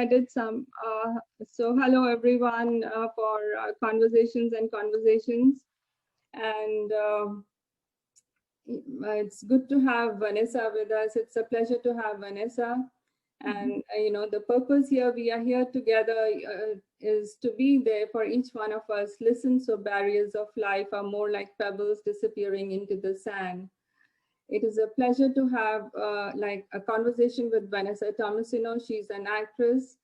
I did some. So hello everyone for Conversations and Conversations. And it's good to have Vanessa with us. It's a pleasure to have Vanessa. And, the purpose here, we are here together is to be there for each one of us. Listen, so barriers of life are more like pebbles disappearing into the sand. It is a pleasure to have a conversation with Vanesa Tomasino. She's an actress.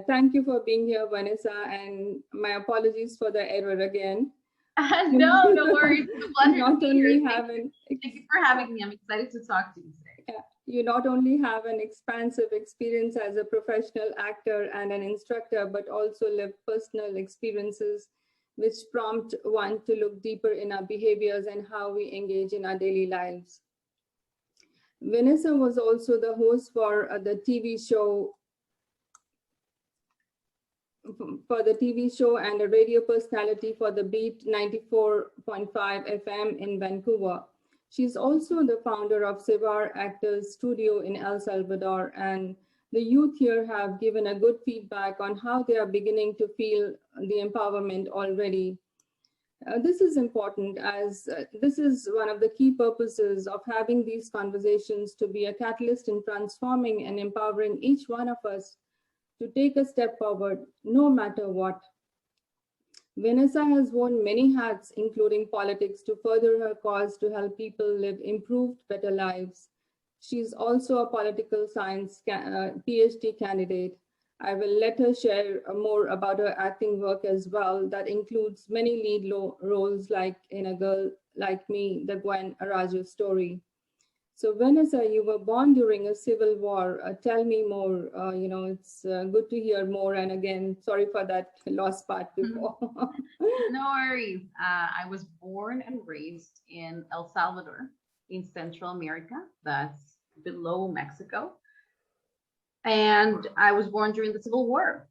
Thank you for being here, Vanessa, and my apologies for the error again. No worries. It's a pleasure. Not only Thank you for having me. I'm excited to talk to you today. Yeah, you not only have an expansive experience as a professional actor and an instructor, but also live personal experiences which prompt one to look deeper in our behaviors and how we engage in our daily lives. Vanessa was also the host for the TV show and a radio personality for the Beat 94.5 FM in Vancouver. She's also the founder of Sivar Actors Studio in El Salvador, and the youth here have given a good feedback on how they are beginning to feel the empowerment already. This is important as this is one of the key purposes of having these conversations, to be a catalyst in transforming and empowering each one of us to take a step forward, no matter what. Vanessa has worn many hats, including politics, to further her cause to help people live improved, better lives. She's also a political science PhD candidate. I will let her share more about her acting work as well. That includes many lead roles like in A Girl Like Me, the Gwen Araujo story. So Vanessa, you were born during a civil war. Tell me more. It's good to hear more. And again, sorry for that lost part before. No worries. I was born and raised in El Salvador in Central America. That's below Mexico. And I was born during the Civil War.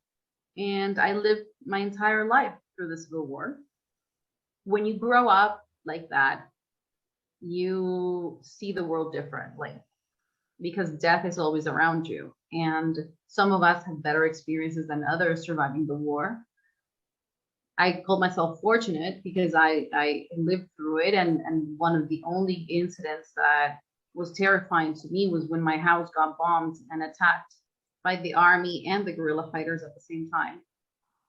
And I lived my entire life through the Civil War. When you grow up like that, you see the world differently because death is always around you. And some of us have better experiences than others surviving the war. I call myself fortunate because I lived through it. And one of the only incidents that was terrifying to me was when my house got bombed and attacked by the army and the guerrilla fighters at the same time.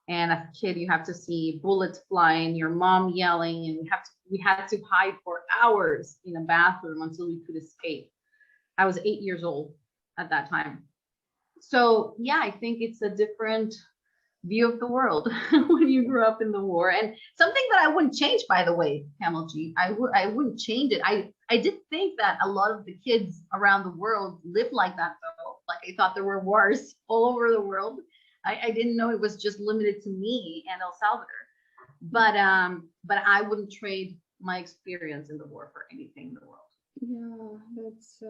And as a kid, you have to see bullets flying, your mom yelling, and we had to hide for hours in a bathroom until we could escape. I was 8 years old at that time. So yeah, I think it's a different view of the world when you grew up in the war. And something that I wouldn't change, by the way, Camel G, I wouldn't change it. I did think that a lot of the kids around the world lived like that, though. Like I thought there were wars all over the world. I didn't know it was just limited to me and El Salvador, but I wouldn't trade my experience in the war for anything in the world. Yeah, that's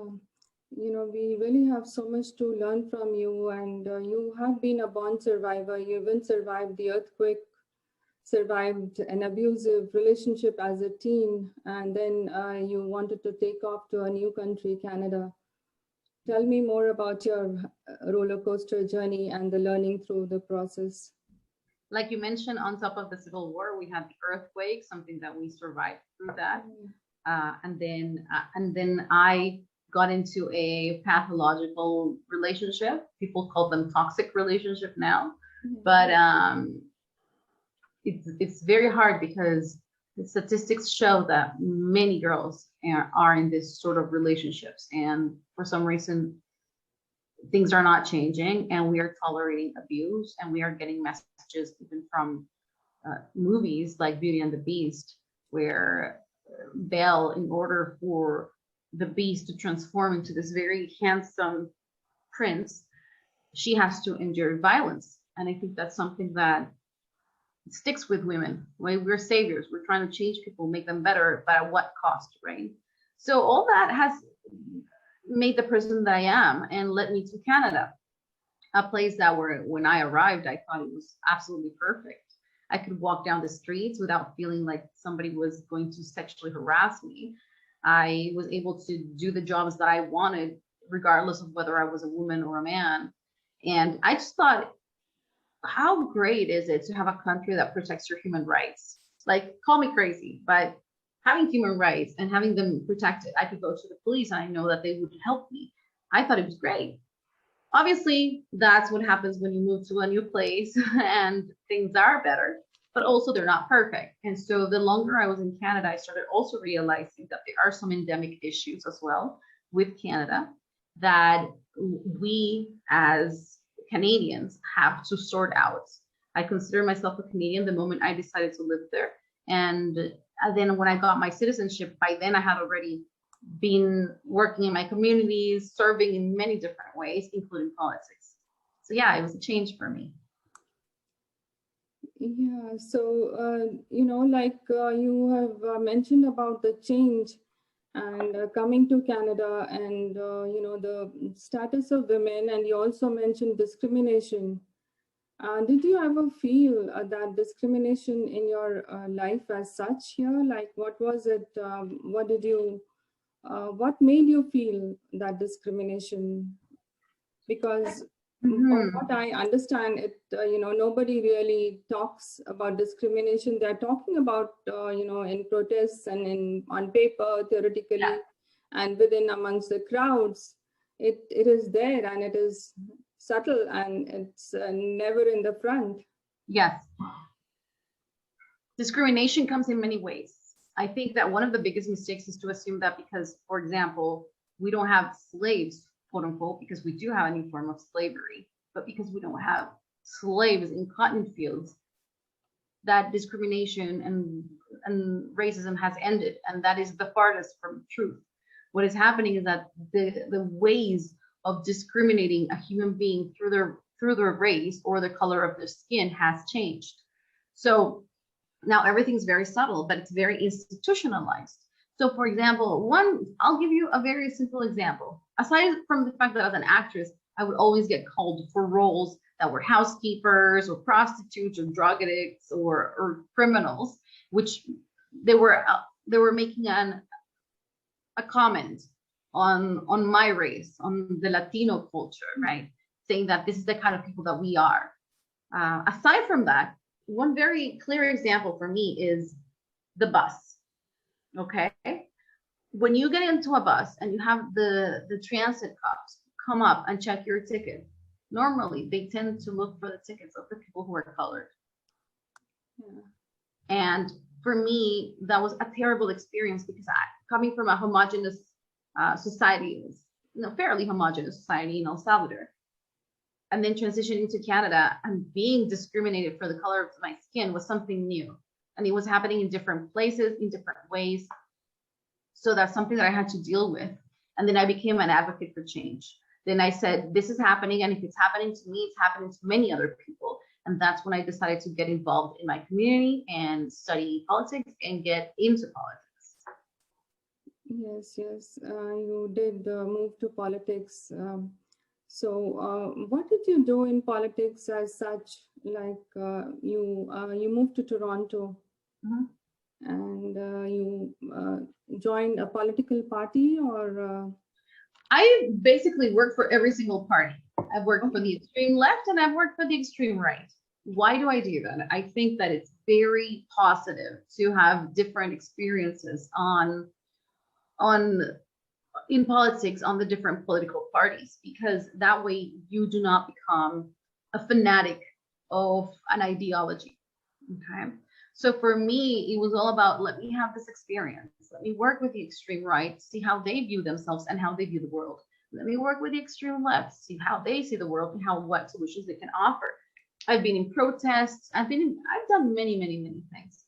we really have so much to learn from you, and you have been a born survivor. You even survived the earthquake, survived an abusive relationship as a teen, and then you wanted to take off to a new country, Canada. Tell me more about your roller coaster journey and the learning through the process. Like you mentioned, on top of the Civil War, we had the earthquake, something that we survived through that. And then I got into a pathological relationship. People call them toxic relationship now. But it's very hard because the statistics show that many girls are in this sort of relationships, and for some reason things are not changing, and we are tolerating abuse, and we are getting messages even from movies like Beauty and the Beast, where Belle, in order for the Beast to transform into this very handsome prince, she has to endure violence. And I think that's something that sticks with women. We're saviors. We're trying to change people, make them better, but at what cost, right? So all that has made the person that I am and led me to Canada, a place that when I arrived, I thought it was absolutely perfect. I could walk down the streets without feeling like somebody was going to sexually harass me. I was able to do the jobs that I wanted, regardless of whether I was a woman or a man. And I just thought, how great is it to have a country that protects your human rights? Like, call me crazy, but having human rights and having them protected, I could go to the police and I know that they would help me. I thought it was great. Obviously, that's what happens when you move to a new place and things are better, but also they're not perfect. And so the longer I was in Canada, I started also realizing that there are some endemic issues as well with Canada that we as Canadians have to sort out. I consider myself a Canadian the moment I decided to live there. And then when I got my citizenship, by then I had already been working in my communities, serving in many different ways, including politics. So yeah, it was a change for me. Yeah, so, like you have mentioned about the change and coming to Canada and, the status of women, and you also mentioned discrimination. Did you ever feel that discrimination in your life as such here? Like, what was it? What made you feel that discrimination? Because from what I understand, nobody really talks about discrimination. They're talking about, in protests and on paper, theoretically, and within amongst the crowds. It is there and it is subtle and it's never in the front. Yes. Discrimination comes in many ways. I think that one of the biggest mistakes is to assume that because, for example, we don't have slaves, quote unquote, because we do have any form of slavery, but because we don't have slaves in cotton fields, that discrimination and racism has ended. And that is the farthest from truth. What is happening is that the ways of discriminating a human being through their race or the color of their skin has changed. So now everything's very subtle, but it's very institutionalized. So for example, I'll give you a very simple example. Aside from the fact that as an actress, I would always get called for roles that were housekeepers or prostitutes or drug addicts or criminals, which they were making a comment on my race, on the Latino culture, right? Saying that this is the kind of people that we are. Aside from that, one very clear example for me is the bus, okay? When you get into a bus and you have the transit cops come up and check your ticket, normally they tend to look for the tickets of the people who are colored. Yeah. And for me, that was a terrible experience because coming from a homogenous society, fairly homogenous society in El Salvador, and then transitioning to Canada and being discriminated for the color of my skin was something new. And it was happening in different places, in different ways. So that's something that I had to deal with. And then I became an advocate for change. Then I said, this is happening. And if it's happening to me, it's happening to many other people. And that's when I decided to get involved in my community and study politics and get into politics. Yes. You did move to politics. So what did you do in politics as such? Like you moved to Toronto, and you joined a political party, or? I basically worked for every single party. I've worked for the extreme left and I've worked for the extreme right. Why do I do that? I think that it's very positive to have different experiences in politics on the different political parties, because that way you do not become a fanatic of an ideology. Okay. So for me, it was all about, let me have this experience. Let me work with the extreme right, see how they view themselves and how they view the world. Let me work with the extreme left, see how they see the world and what solutions they can offer. I've been in protests. I've done many, many, many things,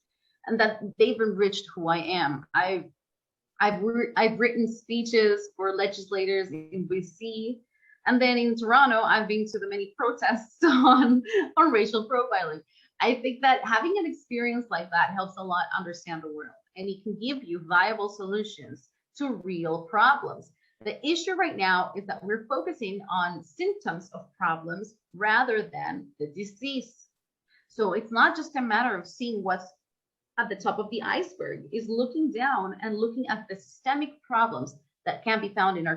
and that they've enriched who I am. I've written speeches for legislators in BC, and then in Toronto, I've been to the many protests on racial profiling. I think that having an experience like that helps a lot understand the world, and it can give you viable solutions to real problems. The issue right now is that we're focusing on symptoms of problems rather than the disease. So it's not just a matter of seeing what's at the top of the iceberg, is looking down and looking at the systemic problems that can be found in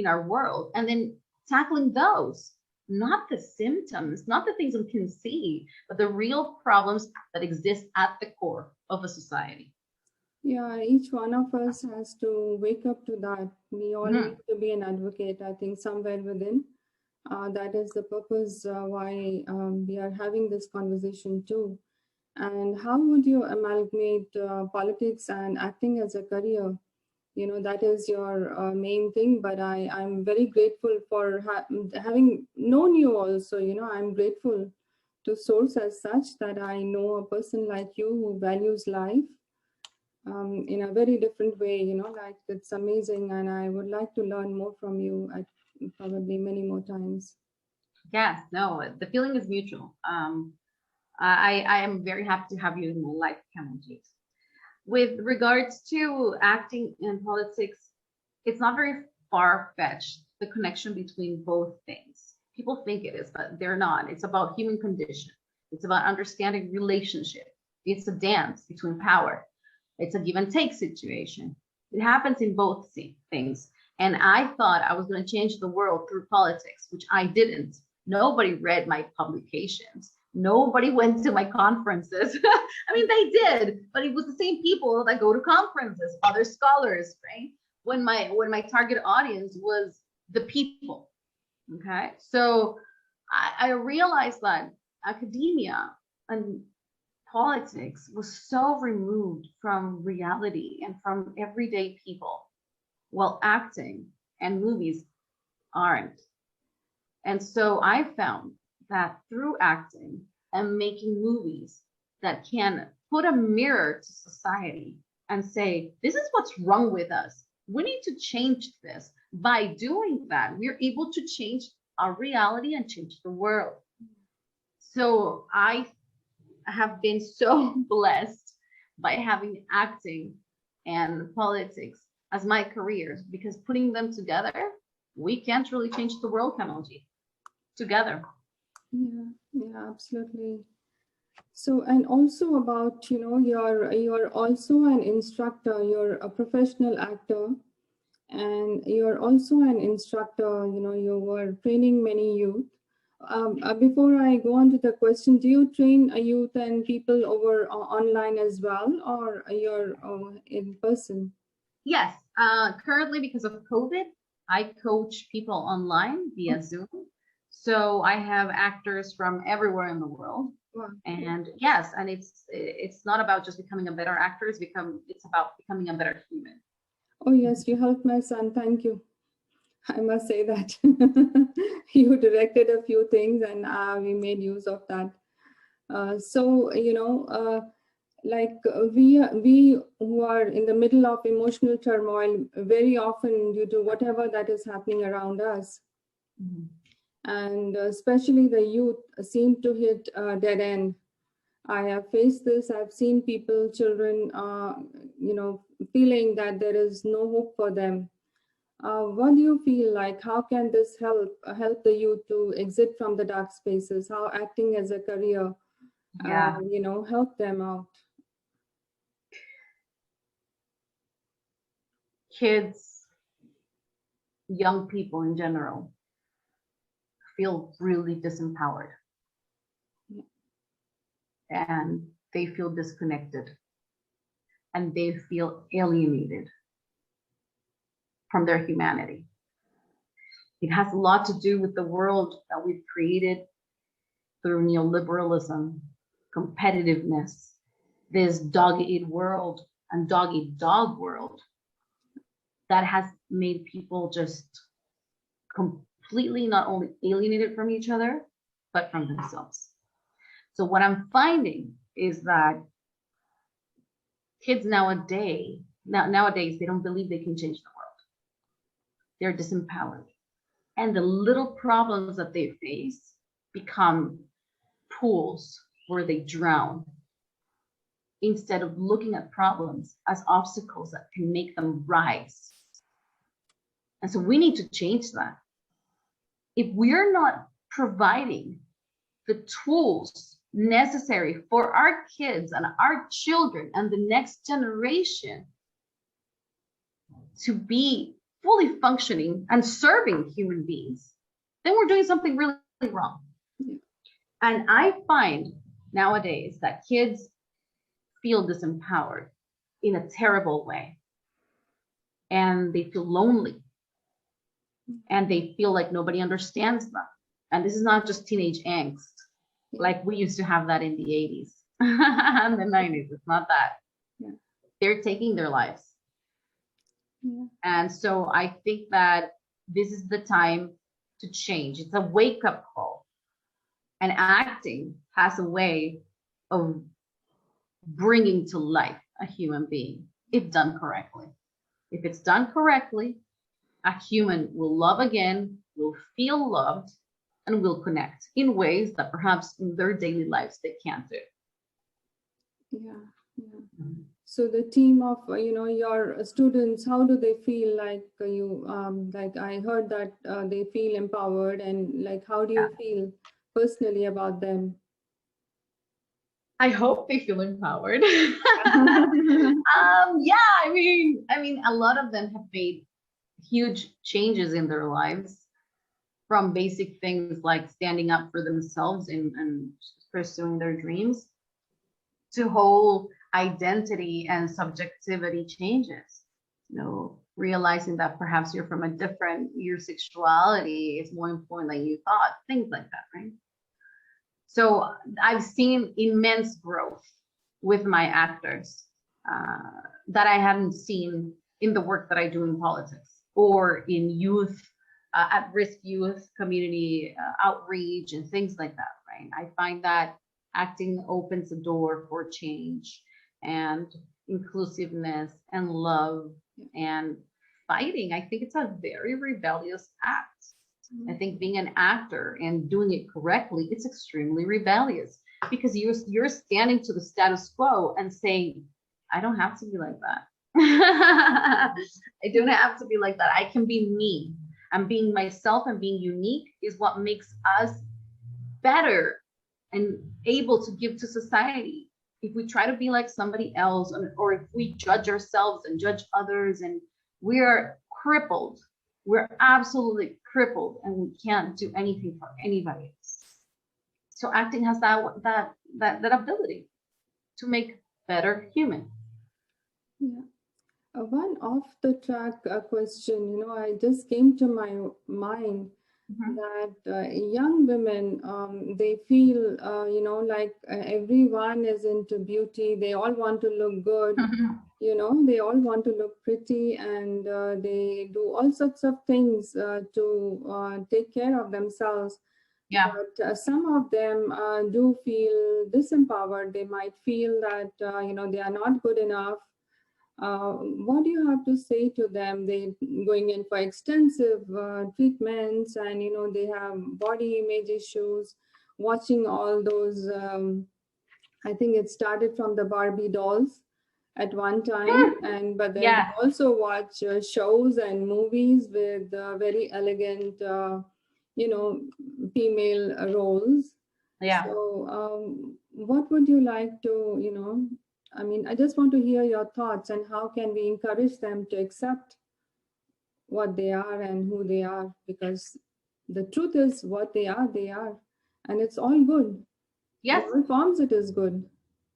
our world, and then tackling those, not the symptoms, not the things we can see, but the real problems that exist at the core of a society. Yeah, each one of us has to wake up to that. We all need to be an advocate, I think, somewhere within. That is the purpose why we are having this conversation too. And how would you amalgamate politics and acting as a career? You know, that is your main thing, but I'm very grateful for having known you also. You know, I'm grateful to source as such that I know a person like you who values life in a very different way, you know, like it's amazing. And I would like to learn more from you at probably many more times. Yes, no, the feeling is mutual. I am very happy to have you in my life, Kamaljeet. With regards to acting and politics, it's not very far-fetched, the connection between both things. People think it is, but they're not. It's about human condition. It's about understanding relationship. It's a dance between power. It's a give and take situation. It happens in both things. And I thought I was going to change the world through politics, which I didn't. Nobody read my publications. Nobody went to my conferences. I mean, they did, but it was the same people that go to conferences, other scholars, right? When my target audience was the people. Okay. So I realized that academia and politics was so removed from reality and from everyday people, while acting and movies aren't. And so I found that through acting and making movies that can put a mirror to society and say, this is what's wrong with us. We need to change this. By doing that, we're able to change our reality and change the world. So I have been so blessed by having acting and politics as my careers, because putting them together, we can truly change the world, Kamalji, together. Yeah, absolutely. So, and also about, you know, you're also an instructor, you're a professional actor, and you're also an instructor, you know, you were training many youth. Before I go on to the question, do you train a youth and people over online as well, or you're in person? Yes, currently because of COVID, I coach people online via Zoom. So I have actors from everywhere in the world. Wow. And yes, and it's not about just becoming a better actor, it's about becoming a better human. Oh yes, you helped my son. Thank you. I must say that you directed a few things and we made use of that. So, you know, we who are in the middle of emotional turmoil very often due to whatever that is happening around us. Mm-hmm. And especially the youth seem to hit a dead end. I have faced this. I've seen people, children, you know, feeling that there is no hope for them. What do you feel like? How can this help the youth to exit from the dark spaces? How acting as a career, you know, help them out? Kids, young people in general, feel really disempowered. And they feel disconnected. And they feel alienated from their humanity. It has a lot to do with the world that we've created through neoliberalism, competitiveness, this dog-eat world and dog-eat-dog world that has made people just completely not only alienated from each other, but from themselves. So what I'm finding is that kids nowadays, they don't believe they can change the world. They're disempowered. And the little problems that they face become pools where they drown, instead of looking at problems as obstacles that can make them rise. And so we need to change that. If we're not providing the tools necessary for our kids and our children and the next generation to be fully functioning and serving human beings, then we're doing something really wrong. Yeah. And I find nowadays that kids feel disempowered in a terrible way. And they feel lonely. And they feel like nobody understands them. And this is not just teenage angst, like we used to have that in the 80s and the 90s. It's not that. Yeah. They're taking their lives. Yeah. And so I think that this is the time to change. It's a wake-up call. And acting has a way of bringing to life a human being if done correctly. If it's done correctly, a human will love again, will feel loved, and will connect in ways that perhaps in their daily lives they can't do. Yeah. Yeah. So the team of your students, how do they feel? Like like I heard that they feel empowered, and like how do you feel personally about them? I hope they feel empowered. Yeah, I mean, a lot of them have made huge changes in their lives, from basic things like standing up for themselves and pursuing their dreams, to whole identity and subjectivity changes. Realizing that perhaps you're from a different, your sexuality is more important than you thought, things like that, right? So I've seen immense growth with my actors that I haven't seen in the work that I do in politics or in youth, at-risk youth community outreach and things like that, right? I find that acting opens the door for change and inclusiveness and love and fighting. I think it's a very rebellious act. I think being an actor and doing it correctly, it's extremely rebellious, because you're standing to the status quo and saying, I don't have to be like that. I don't have to be like that. I can be me. And being myself and being unique is what makes us better and able to give to society. If we try to be like somebody else, or if we judge ourselves and judge others, and we are crippled, we're absolutely crippled, and we can't do anything for anybody else. So acting has that ability to make better human. Yeah. One off the track question, I just came to my mind that young women, they feel, like everyone is into beauty. They all want to look good. They all want to look pretty, and they do all sorts of things to take care of themselves. Yeah. But some of them do feel disempowered. They might feel that, they are not good enough. What do you have to say to them? They going in for extensive treatments, and they have body image issues. Watching all those, I think it started from the Barbie dolls at one time, but then they also watch shows and movies with very elegant, female roles. Yeah. So, what would you like to, I just want to hear your thoughts, and how can we encourage them to accept what they are and who they are, because the truth is what they are, and it's all good. Yes. In all forms, it is good.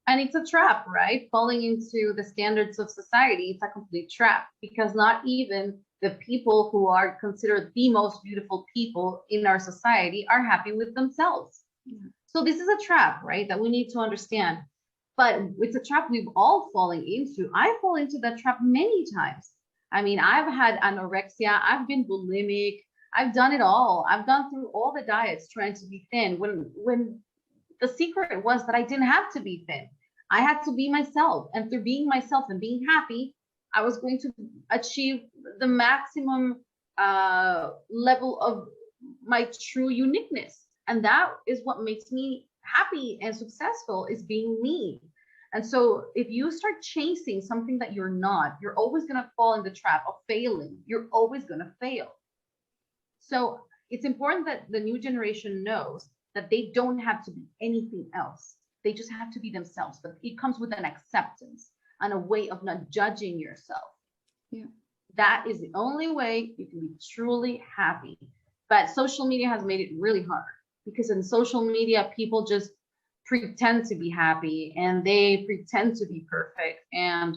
And it's a trap, right? Falling into the standards of society, it's a complete trap, because not even the people who are considered the most beautiful people in our society are happy with themselves. Yeah. So this is a trap, right? That we need to understand. But it's a trap we've all fallen into. I fall into that trap many times. I mean, I've had anorexia, I've been bulimic, I've done it all. I've gone through all the diets trying to be thin, when the secret was that I didn't have to be thin. I had to be myself. And through being myself and being happy, I was going to achieve the maximum level of my true uniqueness. And that is what makes me happy and successful, is being me. And so if you start chasing something that you're not, you're always going to fall in the trap of failing. You're always going to fail. So it's important that the new generation knows that they don't have to be anything else. They just have to be themselves. But it comes with an acceptance and a way of not judging yourself. Yeah. That is the only way you can be truly happy. But social media has made it really hard. because in social media, people just pretend to be happy and they pretend to be perfect. And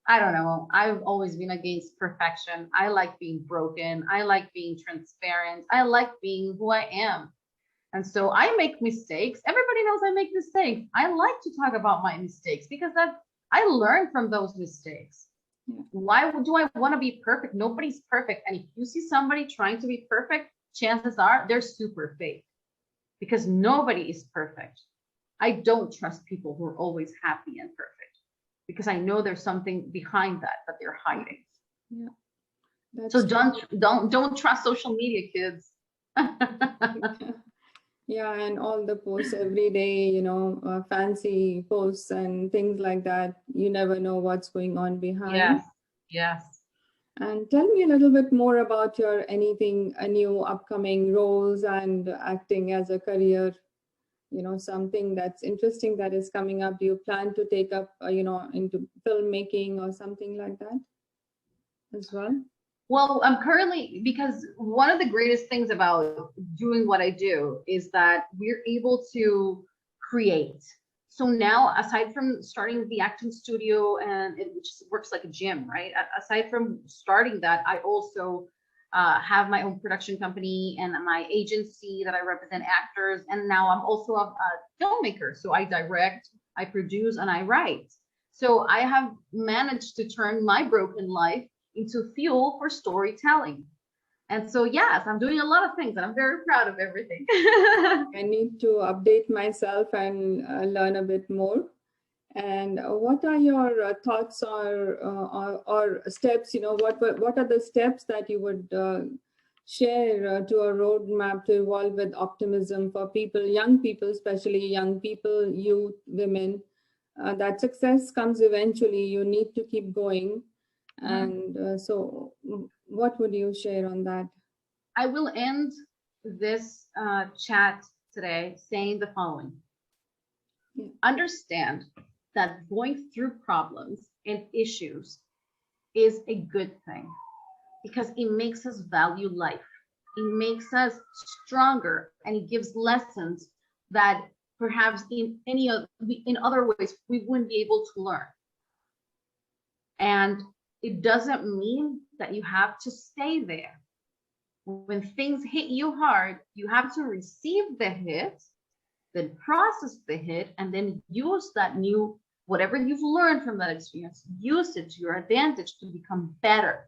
I don't know, I've always been against perfection. I like being broken. I like being transparent. I like being who I am. And so I make mistakes. Everybody knows I make mistakes. I like to talk about my mistakes because I learn from those mistakes. Yeah. Why do I want to be perfect? Nobody's perfect. And if you see somebody trying to be perfect, chances are they're super fake, because nobody is perfect. I don't trust people who are always happy and perfect, because I know there's something behind that they're hiding. Yeah. So don't trust social media, kids. Yeah, and all the posts every day, you know, fancy posts and things like that. You never know what's going on behind. Yes. And tell me a little bit more about your new upcoming roles and acting as a career. You know, something that's interesting that is coming up. Do you plan to take up, into filmmaking or something like that as well? Well, I'm currently, because one of the greatest things about doing what I do is that we're able to create. So now, aside from starting the acting studio, and which works like a gym, right? Aside from starting that, I also have my own production company and my agency that I represent actors. And now I'm also a filmmaker. So I direct, I produce, and I write. So I have managed to turn my broken life into fuel for storytelling. And so, yes, I'm doing a lot of things and I'm very proud of everything. I need to update myself and learn a bit more. And what are your thoughts or steps? You know, what are the steps that you would share to a roadmap to evolve with optimism for people, young people, especially young people, youth, women? That success comes eventually. You need to keep going. And so, what would you share on that? I will end this chat today saying the following. Yeah. Understand that going through problems and issues is a good thing, because it makes us value life. It makes us stronger, and it gives lessons that perhaps in other ways we wouldn't be able to learn. And it doesn't mean that you have to stay there. When things hit you hard, you have to receive the hit, then process the hit, and then use that new, whatever you've learned from that experience, use it to your advantage to become better.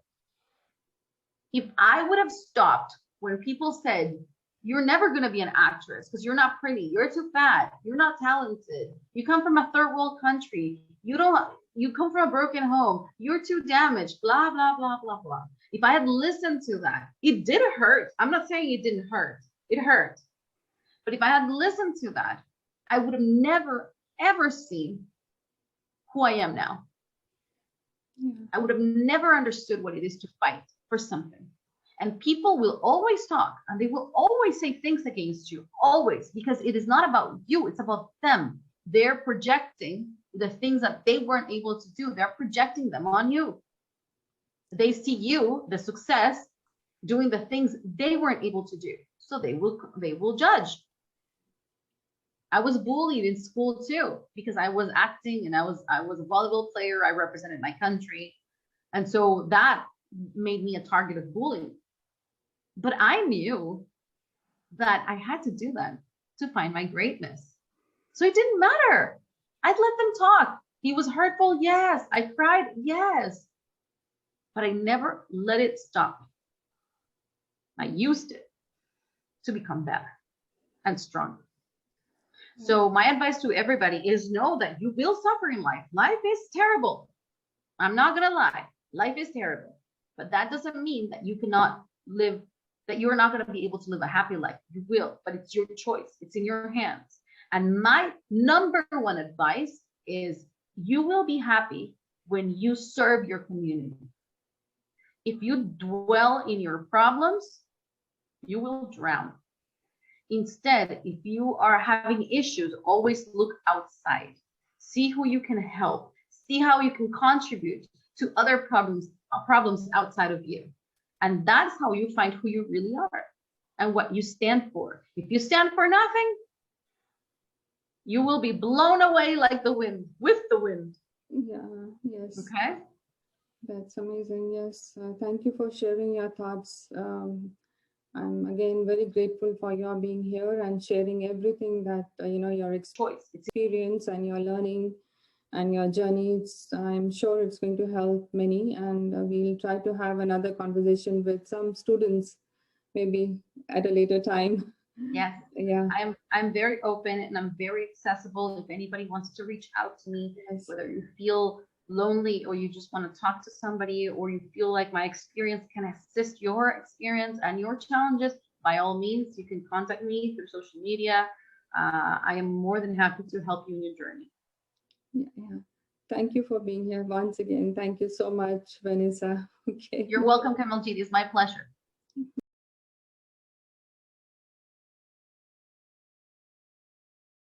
If I would have stopped when people said, you're never going to be an actress because you're not pretty, you're too fat, you're not talented, you come from a third world country, you come from a broken home, you're too damaged, blah, blah, blah, blah, blah. If I had listened to that, it did hurt. I'm not saying it didn't hurt. It hurt. But if I had listened to that, I would have never, ever seen who I am now. Yeah. I would have never understood what it is to fight for something. And people will always talk, and they will always say things against you, always, because it is not about you, it's about them. They're projecting the things that they weren't able to do. They're projecting them on you. They see you, the success, doing the things they weren't able to do. So they will judge. I was bullied in school too, because I was acting and I was a volleyball player. I represented my country. And so that made me a target of bullying. But I knew that I had to do that to find my greatness. So it didn't matter. I'd let them talk. He was hurtful, yes. I cried, yes. But I never let it stop me. I used it to become better and stronger. So my advice to everybody is know that you will suffer in life. Life is terrible. I'm not going to lie. Life is terrible. But that doesn't mean that you cannot live, that you're not going to be able to live a happy life. You will, but it's your choice. It's in your hands. And my number one advice is you will be happy when you serve your community. If you dwell in your problems, you will drown. Instead, if you are having issues, always look outside. See who you can help. See how you can contribute to other problems outside of you. And that's how you find who you really are. and what you stand for. If you stand for nothing, you will be blown away like the wind, with the wind. Yeah, yes. Okay? That's amazing. Yes. Thank you for sharing your thoughts. I'm again very grateful for your being here and sharing everything that, your experience and your learning and your journeys. I'm sure it's going to help many, and we'll try to have another conversation with some students, maybe at a later time. Yes. Yeah. I'm very open and I'm very accessible. If anybody wants to reach out to me, Yes. whether you feel lonely or you just want to talk to somebody, or you feel like my experience can assist your experience and your challenges, by all means, you can contact me through social media. I am more than happy to help you in your journey. Yeah. Thank you for being here once again. Thank you so much, Vanessa. Okay. You're welcome, Kamalji. It's my pleasure.